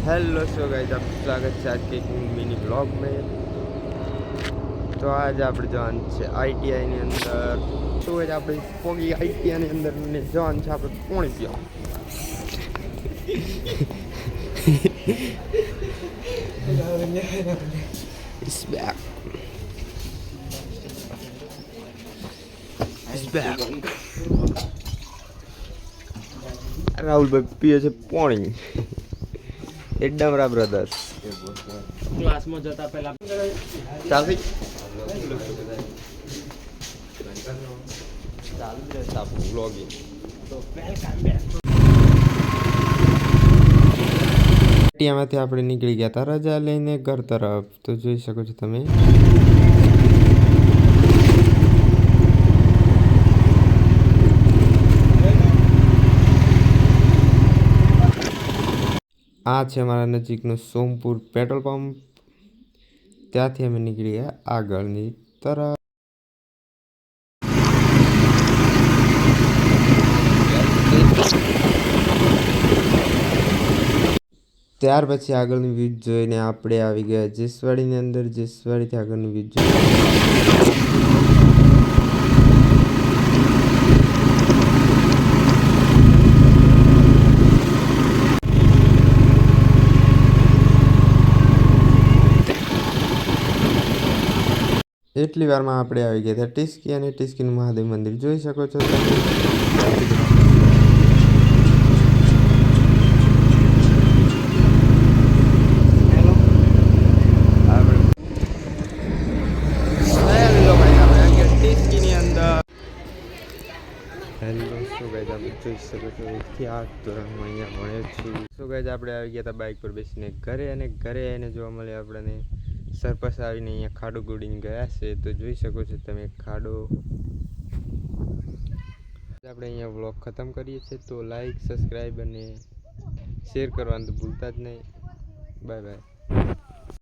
Hello so guys, आपका स्वागत है आज के एक मिनी ब्लॉग में। तो आज आप जवान છે આઈટીઆઈ ની અંદર। તો આજે આપણે પોગી આઈટીઆઈ ની અંદર ને જવાન છે આપણે પાણી પીવા। It's back. It's back. Rahul ભાઈ પીએ છે પાણી। એકદમ રા બ્રધર્સ ક્લાસમાં જતા પહેલા ચાલતી ચાલુ જ રહેશે આપણું વ્લોગિંગ। તો વેલકમ બેક। ત્યાંમાંથી આપણે નીકળી ગયા હતા રજા લઈને ઘર તરફ। તો જોઈ શકો છો તમે આ છે અમારા નજીકનો સોમપુર પેટ્રોલ પંપ। ત્યાંથી અમે નીકળી ગયા આગળની તરફ। ત્યાર પછી આગળનું વ્યૂ જોઈને આપણે આવી ગયા જેસવાડીની અંદર। જેસવાડીથી આગળનું વ્યૂ જોઈને એટલી વારમાં આપણે આવી ગયા હતા ટીસ્કી અને ટીસ્કીનું મહાદેવ મંદિર જોઈ શકો છો તમે। હેલો સો ગાઈઝ, આપણે જોઈ શકો છો આ ધોરણમાં અહીંયા ભણે છું। સો ગાઈઝ આપણે આવી ગયા હતા બાઇક પર બેસીને ઘરે, અને ઘરે આવીને જોવા મળે આપણને સરપસ આવીને અહીંયા ખાડો ગોડીને ગયા છે। તો જોઈ શકો છો તમે ખાડો। આપણે અહીંયા વ્લોગ ખતમ કરીએ છીએ। તો લાઈક, સબસ્ક્રાઈબ અને શેર કરવાનું તો ભૂલતા જ નહીં। Bye bye.